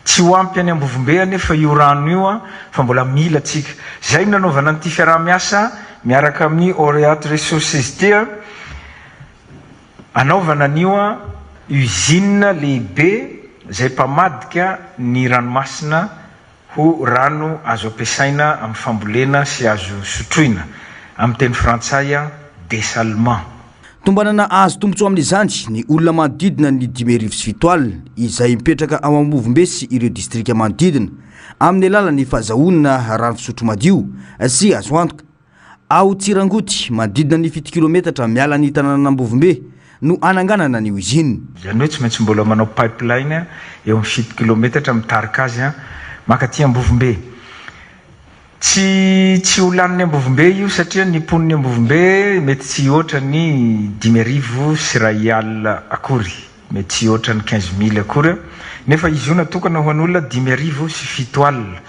Tsy ho ampy any Ambovombe anefa io rano io fa mbola mila tsika. Zay nanaovana an'ity fiaraha-miasa miaraka amin'ny Oreat Resources tia anaovana anio usine lehibe zay mpamadika ny ranomasina ho rano azo ampiasaina amin'ny fambolena sy azo sotroina amin'ny teny frantsay dessalement. Tombanana azo tombontsoa amin'izany ny olona manodidina ny 5,7 izay mipetraka ao Ambovombe sy ireo distrika manodidina amin'ny alalan'ny fahazahoana rano fisotro madio sy azo antoka. Ao Tsirangoty manodidina ny 7 kilometatra miala ny tanàna Ambovombe no ananganana ny usine. Zany hoe tsy maintsy mbola manao pipeline eo amin'ny 7 kilometatra mitarika azy makaty Ambovombe. Tsy ho lanin'ny Ambovombe io satria ny poniny Ambovombe mety tsy ohatra ny 5,000 sy raial akory, mety tsy ohatra ny 15,000 akory, nefa izy io natokana ho an'olona 5,000 sy 7 alina.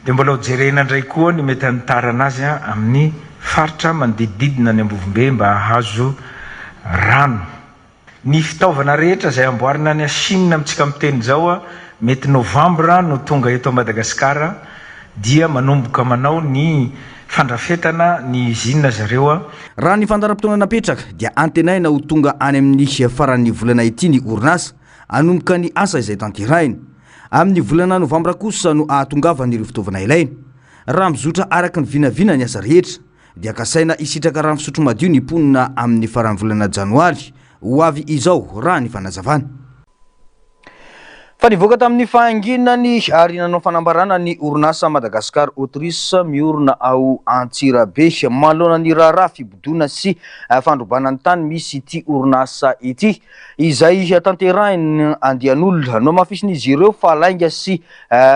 Dia mbola ho jerena indray koa ny mety hanitarana azy amin'ny faritra manodididina ny Ambovombe mba hahazo rano. Ny fitaovana rehetra izay amboarina any Chine amintsika miteny zao mety novambra no tonga eto Madagasikara dia manomboka manao ny fandrafetana ny usine zareo. Raha ny fandaram-potoana napetraka dia antenaina ho tonga any amin'ny faran'ny volana ity ny orinasa anomboka ny asa izay tanterahina. Amin'ny volana novambra kosa no ahatongavana ireo fitaovana ilaina. Raha mizotra araka ny vinavina ny asa rehetra dia kasaina isitraka rano fisotro madio ny ponina amin'ny faran'ny volana janoary ho avy izao raha ny fanazavana. Fa nivoaka tamin'ny fahanginany ary nanao fanambarana ny orinasa Madagascar Autriche miorina ao Antsirabe manoloana ny raharaha fibodona sy fandrobana ny tany misy ity orinasa ity izay tanterahiny andian'olona no mafisin'izy ireo fa lainga sy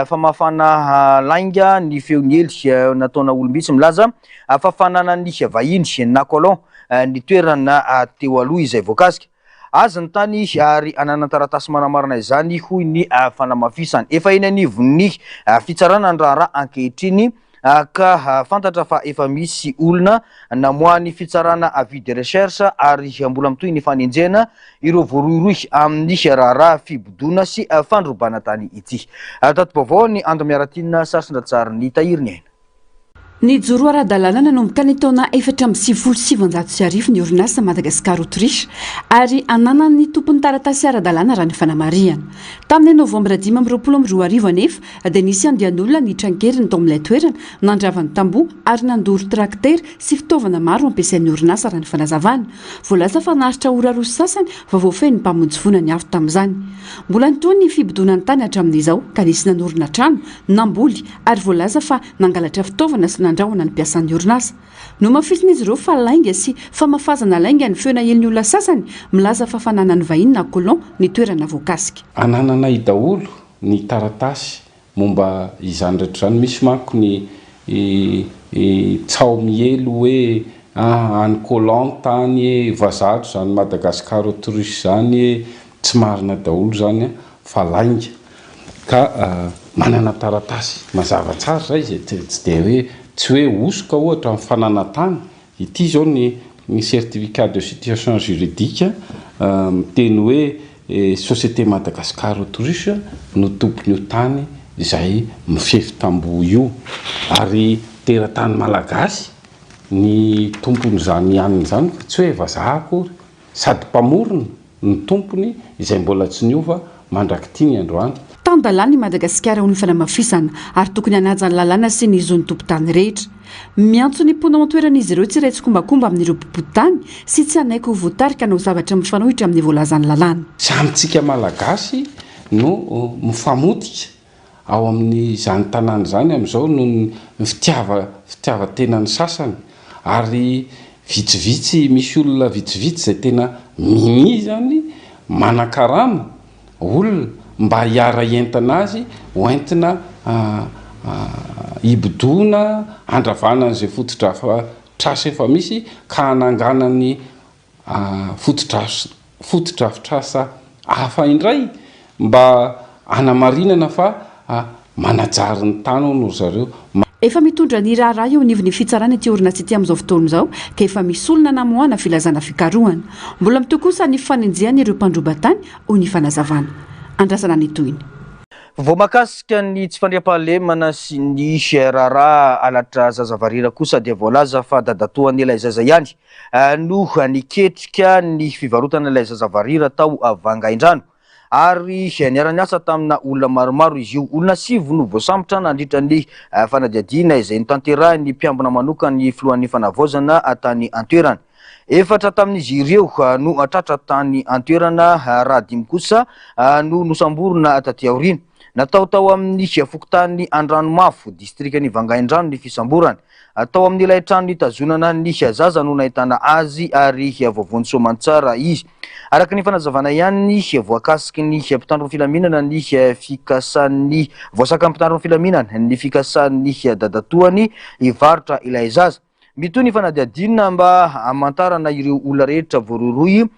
famafana lainga ny feony ely nataona olombitsy milaza fafanana ny vahiny na colon ny toerana teo aloha izay voakasika. Aza ny tany ary ananantaratasy manamarina izany hoy ny fanamafisany. Efa eny anivon'ny fitsarana ny raharaha ankehitriny ka fantatra fa efa misy olona namoahany fitsarana avis de recherche ary mbola mitohy ny fanenjena ireo voaroiroy amin'ny raharaha fibodona sy fandrobana tany ity. Tato-baovao ny Andro Miaratina Sarsondratsary ny tahiriny aina. Ny joro ara-dalàna nanomboka ny taona 4,790 ny orinasa Madagascar Autriche ary ananany ny tompon'ny taratasy ara-dalàna raha ny fanamariana. Tamin'ny novambra 2020 anefa dia nisy andian'olona ny trankeriny tao amin'ilay toerana nandravany tamboho ary nandoro traktery sy fitaovana maro ampiasain'ny orinasa raha ny fanazavana. Voalaza fa naharitra ora roa sasany fa voafehy ny mpamonjy voana ny avy tamin'izany. Mbola nitony ny fibodonany tany hatramin'izao ka nisy nanorina trano, namboly ary voalaza fa nangalatra fitaovana sy nandrahona ny mpiasan'ny orinasa. No mafisin'izy ireo fa lainga sy famafazana lainga ny feona helin'ny olona sasany milaza fa fananany vahiny na colon ny toerana voakasika. Ananana i daholo ny taratasy momba izany rehetra izany. Misy manko ny tsao mielo hoe any colon tany vazato zany Madagascar Autriche zany tsy marina daholo zany fa lainga ka manana taratasy mazava tsara zay izy tsy dia hoe tsy hoe osoka ohatra amin'ny fananatany. Ity zao ny certificat de situation juridique miteny hoe société Madagascar Autriche no tompony io tany izay mifefy tamboho io ary teratany malagasy ny tompony zany ihany zany fa tsy hoe vazaha akory sady mpamorona ny tompony izay mbola tsy niova mandrakity ny androany. Tandalany Madagasikara ho ny fanamafisana ary tokony hanaja ny lalàna sy ny zon'ny tompon-tany rehetra. Miantso ny mponina toeran'izy ireo tsy raitsy kombakomba amin'ireo mpipody-tany sy tsy hanaiko ho voatarika no zavatra mifanohitra amin'ny voalazan'ny lalàna. Samyntsika malagasy no mifamotika ao amin'ny zany tanàna zany amin'izao no ny fitiavan-tenany sasany ary vitsivitsy misy olona vitsivitsy zay tena mini zany manan-karama olona mba hiara entana azy hoentina ibodona andravana an'izay fotodrafitrasa efa misy ka hanangana ny fotodrafitrasa hafa indray mba hanamarinana fa manajary ny tany ao no zareo. Efa mitondra ny raharaha eo nivon'ny fitsarana ity orinasa ity amin'izao fotoana izao ka efa misy olona namoahana filazana fikarohana. Mbola mitohy kosa ny fanenjehana ireo mpandroba-tany ho ny fanazavana. Andrasana ny toyiny. vao makasika ny tsy fandriam-pahalemana sy ny raharaha alatra zazavarira kosa dia voalaza fa dadatoan'ilay zaza ihany no niketrika ny fivarotana ilay zazavarira tao Vangaindrano ary niarany asa tamina olona maromaro izy io. Olona 7 no voasambotra nandritra ny fanadiadiana izay notanterahiny mpiambina manokany filohan'ny fanavaozana tany an-toerana. 4 tamin'izy ireo no atratra tany an-toerana, raha 5 kosa no nosamborona taty aoriana. Natao tao amin'ny fokotany Andranomafo, distrikany Vangaindrano ny fisamborana. Tao amin'ilay trano nitazonana ny zaza no nahitana azy ary voavony soamantsara izy. Araka ny fanazavana ihany voakasiky ny mpitandro filaminana ny fikasan'ny voasaka mpitandro filaminana ny fikasan'ny dadatoany ivarotra ilay zaza. Mitoy ny fanadiadina mba amantarana ireo olona rehetra voaroroy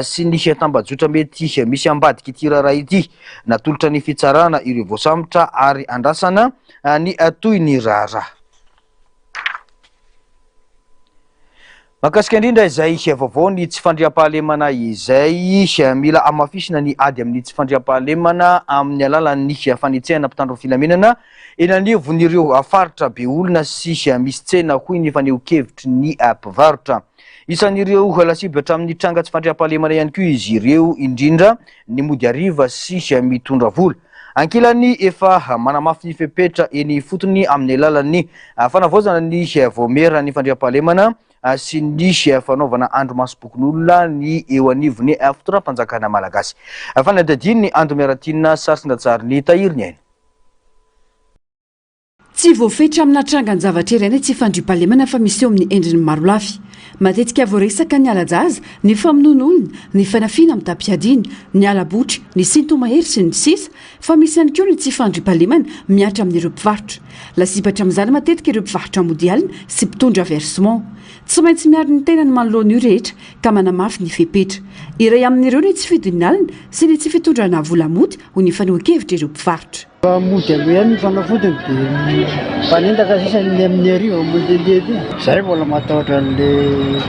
sy ny tambajotra mety misy ambadiky ity raharaha ity. Natolotra ny fitsarana ireo voasambotra ary andrasana ny toy ny raharaha. Makasika indrindra izay vaovao ny tsy fandriam-pahalemana izay mila amafisina ny ady amin'ny tsy fandriam-pahalemana amin'ny alalan'ny fanitsehana mpitandro filaminana eny anivon'ireo faritra be olona sy misy tsena hoy ny faneho-kevitry ny mpivarotra. Isan'ireo lasiby hatramin'ny tranga tsy fandriam-pahalemana ihany koa izy ireo, indrindra ny mody ariva sy mitondra vola. Ankilany efa manamafy ny fepetra eny fotony amin'ny alalan'ny fanavaozana ny voamera ny fandriam-pahalemana sy ny fanaovana andro masom-pokon'olona ny eo anivon'ny fotoram-panjakana malagasy. Fanadadiny ny andro miaratina Sarsindatsariny tahiriny ainy. Tsy voafetra amina trangan zavatra iray tsy fandriam-pahalemana fa misy eo amin'ny endriny maro lafy. Matetika voaresaka ny alajaza, ny famonoan'olona, ny fanafiana amin'ny tampiadiana, ny alabotra, ny sintomahery sy ny sisa, fa misy ihany koa ny tsy fandriam-pahalemana miatra amin'ireo mpivarotra. Lasibatra amin'izany matetika ireo mpivarotra mody alina sy mpitondra versement. Tsy maintsy miaro ny tena ny manoloana io rehetra ka manamafy ny fepetra. Iray amin'ireo ny tsy fidinalina sy ny tsy fitondrana vola mody ho ny faneho-kevitra ireo mpivarotra. Mody aloha ihany ny fanafodiny dia mpanendaka sisany amin'ny ariva mondendeha zay vola matahotra an'ilay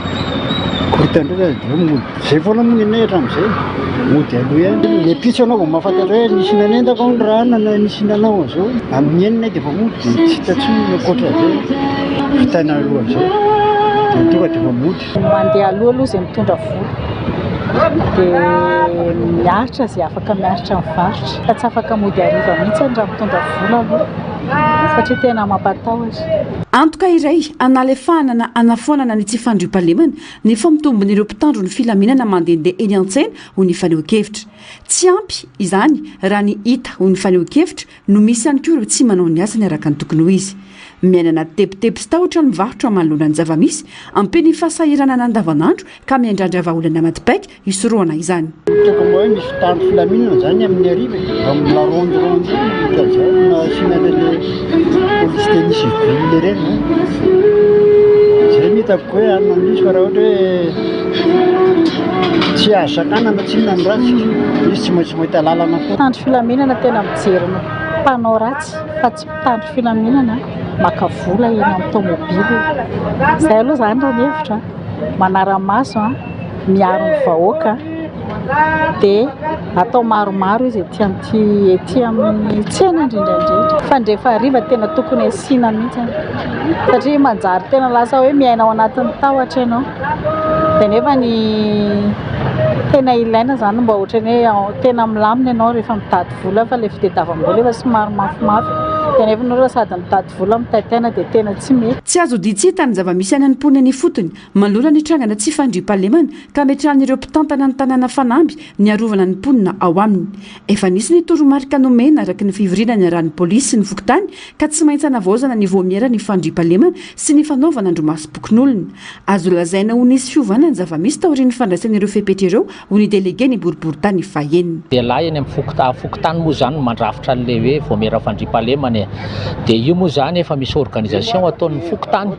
korotandroka dia mody. Zay vola monina hatramin'izay mody aloha ihany. Le pitso anao vao mahafantatra hoe nisy nanendaka ao ny rana na nisy nanao an'izao amin'ny enina dia efa mody dia tsy hitantsony akoatra zay fitaina aloha an'izao dia tonga dia efa mody. Mandeha aloha izay mitondra vola dia miaritra izay afaka miaritra mivarotra fa tsy afaka mody ariva mihitsy raha mitondra vola aloha satria tena mampatahotra. Antoka iray analefahana na anafonana ny tsy fandriam-pahalemana ny famitombon'ireo mpitandro ny filaminana mandehandeha eny an-tsena ho ny faneho-kevitra. Tsy ampy izany raha ny hita ho ny faneho-kevitra no misy ihany koa ireo tsy manao ny asany araka ny tokony ho izy. Miainana tepitepy sy tahotra ny mivarotra manoloana ny zavamisy ampeny fasahirana andavanandro ka miandrandrava olana matipaika hisoroana izany. Tokony hoe misy mpitandro filaminana zany amin'ny ariva amin'ny larondorondy na sinan'ilay polisy tenisy ville ireny. Zay mitako hoe anona misy fa raha ohatra hoe tsy azo sakanana tsy mihinana ratsy izy tsy maintsy mahita lalana koa. Mpitandro filaminana tena mijerina mpanao ratsy fa tsy mpitandro filaminana maka vola eny amin'ny tomobily. Zay aloha zany raha ny hevitra manara-maso miaro ny vahoaka dia atao maromaro izy ety amin'ny tsena indrindrandrindra fa ndrefa hariva tena tokony asiana mihitsy satria manjary tena lasa hoe miaina ao anatin'ny tahotra ianao dia nefa ny tena ilaina zany mba ohatrany hoe tena milamina ianao rehefa mitady vola fa ilay fitadiavam-bola efa somary mafimafy dia nefa ianao sady mitady vola mitaitaina dia tena tsy mety. Tsy azo ditsita ny zavamisy any any-pony ny fotony manoloana ny trangana tsy fandriam-pahalemana ka metrahan'ireo mpitantana ny tanàna fanamby ny arovana ny mponina ao aminy. Efa nisy ny toromarika nomena araka ny fivirinany arahan'ny polisy sy ny fokotany ka tsy maintsy hanavaozana ny voamiera ny fandriam-pahalemana sy ny fanaovana andromasom-pokon'olona. Azo lazaina ho nisy fiovana ny zavamisy taorian'ny fandraisan'ireo fepetra ireo ho ny delege ny boriboritany fahenina. Dia lahy eny amin'ny fokotany moa zany mandrafitra an'ilay hoe voamiera fandriam-pahalemana dia io moa zany efa misy organisation ataon'ny fokotany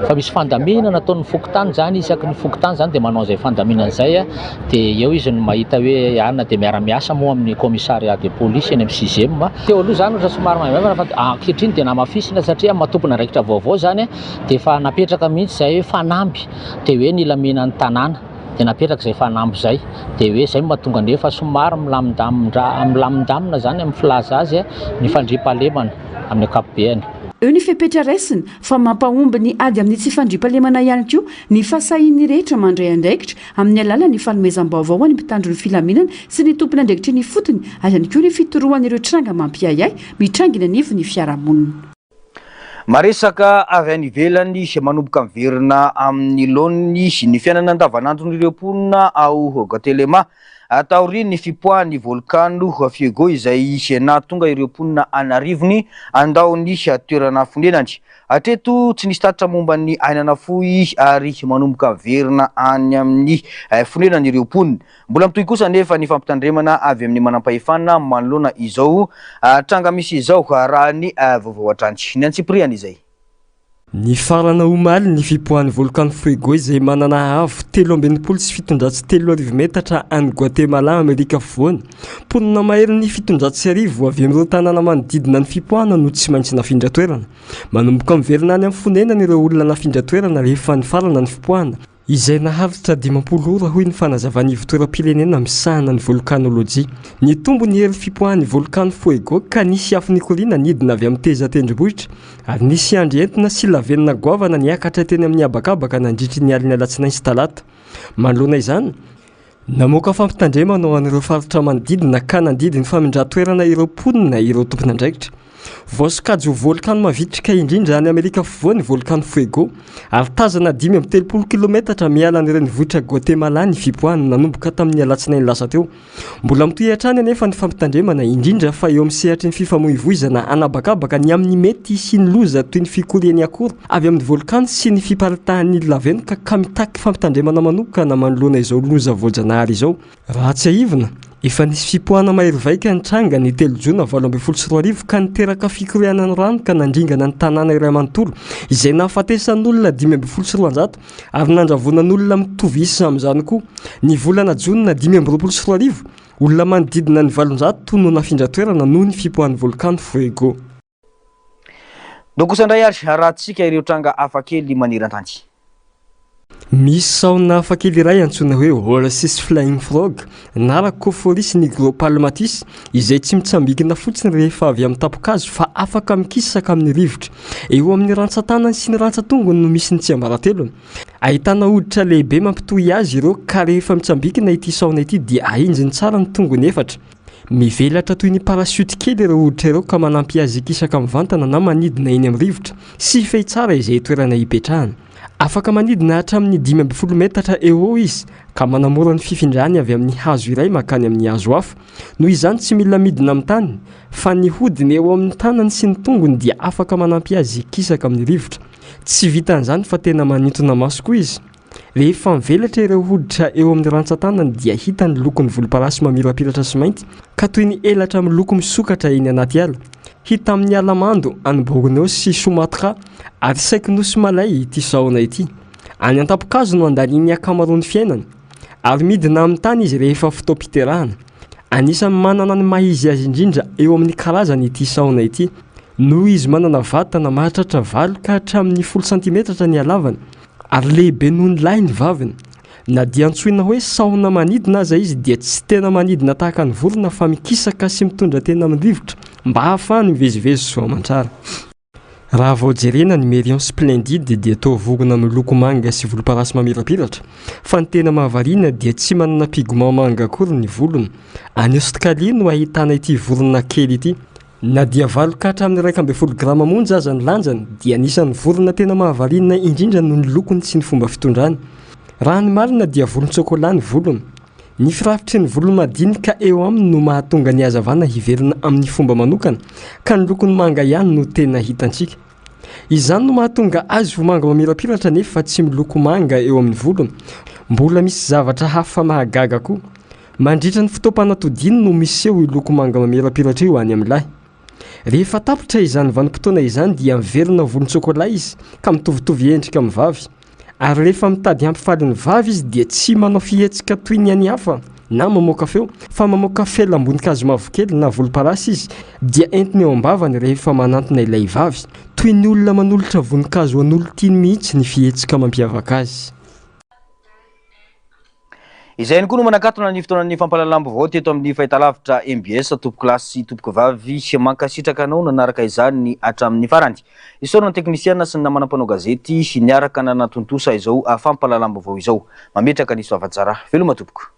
fa misy fandaminana ataon'ny fokotany zany isaky ny fokotany zany dia manao izay fandaminana izay dia eo izy no mahita hoe anona dia miara-miasa moa amin'ny commissariat de police eny amin'ny 6e teo aloha zany ohatra somary maivana fa ankehitriny dia namafisina satria matompona raikitra vaovao zany dia efa napetraka mihitsy izay hoe fanamby dia hoe nilaminan'ny tanàna dia napetraka izay fanamby izay dia hoe izay mahatonga nefa somary milamindamina zany amin'ny filaza azy ny fandriampahalemana amin'ny ankapobeny. Eo ny fipetraresiny fa mampahomby ny ady amin'ny tsy fandriampahalemana ihany koa ny fahasahin'ny rehetra mandray andraikitra amin'ny alalan'ny fanomezam-baovao ho an'ny mpitandro ny filaminana sy ny tompony andraikitra ny fotony ary ihany koa ny fitoroan'ireo tranga mampiayay mitrangina anivo ny fiarahamonina. Maresaka avy any ivelany manomboka miverina amin'ny laoniny ny fiainana andavanandron'ireo mponina ao Gatelema ataori ny fipoahan'ny volcano Fuego izay nahatonga ireo mponina anarivony andao ny toerana fonenany. Hatreto tsy nisy tatitra momba ny ainana fohy ary manomboka miverina any amin'ny fonenany ireo mponina. Mbola mitohy kosa nefa ny fampitandremana avy amin'ny manam-pahefana manoloana izao tranga misy izao raha ny vaovao atrany. Ny Antsipriana izay. Ny farana omaly ny fipoahan'ny volcano Fuego izay manana avo 773 metatra any Guatemala Amerika afovoany. Mponina mahery ny 700 avy amin'ireo tanàna manodidina ny fipoahana no tsy maintsy nafindra toerana. Manomboka miverina any amin'ny fonenany ireo olona nafindra toerana rehefa ny farana ny fipoahana. Izay naharitra 50 ora hoy ny fanazavany votoeram-pirenena misahana ny volkanolojia. Ny tombo ny hery fipoahan'ny volcano Fuego ka nisy afo nikorina nidina avy amin'ny teza tendrombohitra ary nisy andro entina sy lavenina goavana niakatra teny amin'ny abakabaka nandritry ny alina alatsinainy sy talata. Manoloana izany, namoaka fampitandremana ho an'ireo faritra manodidina ka nandidy ny famindran-toerana ireo mponina ireo tompony andraikitra. Voasokajy volcano mavitrika indrindra any Amerika afovoany volcano Fuego ary tazana 5 kilometatra miala an'ireny vohitra Guatemala ny fipoahany nanomboka tamin'ny alatsinainy lasa teo. Mbola mitohy hatrany anefa ny fampitandremana indrindra fa eo amin'ny sehatry ny fifamoivoizana anabakabaka ny amin'ny mety sy ny loza toy ny fikorian'ny akora avy amin'ny volcano sy ny fiparitahan'ny lavenona ka mitaky fampitandremana manokana manoloana izao loza voajanahary izao. Raha tsy aivina, efa nisy fipoahana mahery vaika ny tranga ny 3 Jona 2024 ka niteraka fikoriana ny rano ka nandringana ny tanàna iray manontolo izay nahafatesan'olona 524 ary nandravonan'olona mitovy isa amin'izany koa. Ny volana Jona 2024 olona manodidina ny 700 no nafindra toerana noho ny fipoahan'ny volcano Fuego. Dokosandray ary rahatsika ireo tranga afakely maniran-tany. Misy saona afakely iray antsoina hoe Holsis Flying Frog na Racophoris nigropalmatis izay tsy mitsambikina fotsiny rehefa avy amin'ny tapokazo fa afaka mikisaka amin'ny rivotra. Eo amin'ny rantsan-tanany sy ny rantsan-tongony no misy ny tsiambaratelony. Ahitana hoditra lehibe mampitohy azy ireo ka rehefa mitsambikina ity saona ity dia ahinjiny tsara ny tongony efatra. Mivelatra toy ny parasute kely ireo hoditra ireo ka manampy azy ikisaka amin'ny vantana na manidina eny amin'ny rivotra sy fey tsara izay toerana hipetrahany. Afaka manidina hatramin'ny 12 metatra eo izy ka manamora ny fifindrany avy amin'ny hazo iray makany amin'ny hazo hafa. Noho izany tsy mila midina amin'ny tany fa ny hodiny eo amin'ny tanany sy ny tongony dia afaka manampy azy ikisaka amin'ny rivotra. Tsy vitan'izany fa tena manintona maso koa izy. Rehefa mivelatra ireo hoditra eo amin'ny rantsan-tanany dia hita ny lokon'ny volomparasy mamirapiratra sy mainty ka toy ny elatra miloko misokatra eny anaty ala. Hita amin'ny alamando any Borneo sy Sumatra ary saiko nosy malay ity saona ity. Any an-tapokazo no andaniany akamaroan'ny fiainany ary midina amin'ny tany izy rehefa fotoam-piterahana. Anisany manana ny maha-izy azy indrindra eo amin'ny karazany ity saona ity. Noho izy manana vatana mahatratra 8 ka hatramin'ny 10 cm ny halavany ary lehibe noho ny lahy ny vaviny. Na dia antsoina hoe saona manidina aza izy dia tsy tena manidina tahaka ny vorona fa mikisaka sy mitondra tena amin'ny rivotra mba hahafahany mivezivezy soa aman-tsara. Raha vao jerena ny Merion Splendide dia toa vorona miloko manga sy volomparasy mamirapiratra fa ny tena mahavariana dia tsy manana pigment manga akory ny volony. Any Australie no ahitana ity vorona kely ity. Na dia 8 ka hatramin'ny 120 grama monja aza ny lanjany dia anisan'ny vorona tena mahavariana indrindra noho ny lokony sy ny fomba fitondrany. Raha ny marina dia volon-tsokola ny volony. Ny firafitry ny volony madinika eo aminy no mahatonga ny hazavana hiverina amin'ny fomba manokana ka ny lokony manga ihany no tena hitantsika. Izany no mahatonga azy ho manga mamirapiratra nefa tsy miloko manga eo amin'ny volony. Mbola misy zavatra hafa mahagaga koa. Mandritra ny fotoam-panatodiany no miseho iloko manga mamirapiratra io any amin'lahy. Rehefa tapitra izany vanim-potoana izany dia miverina volon-tsokola izy ka mitovitovy endrika amin'ny vavy. Ary rehefa mitady hampifaly ny vavy izy dia tsy manao fihetsika toy ny any hafa na mamoaka feo fa mamoaka fela ambonikazo mavokely na volomparasy izy dia entiny eo am-bavany rehefa manantona ilay vavy toy ny olona manolotra voninkazo an'olo tiany mihitsy ny fihetsika mampiavaka azy. izay ny koa no manakatona ny fotoana ny fampalalam-baovao teto amin'ny fahitalavitra MBS tompoko lasy sy tompoko vavy mankasitraka anao nanaraka izany hatramin'ny farany. Isorana teknisiana sy ny namana mpanao gazety sy niaraka nanatontosa izao fampalalam-baovao izao. Mametraka ny soavatsara veloma tompoko.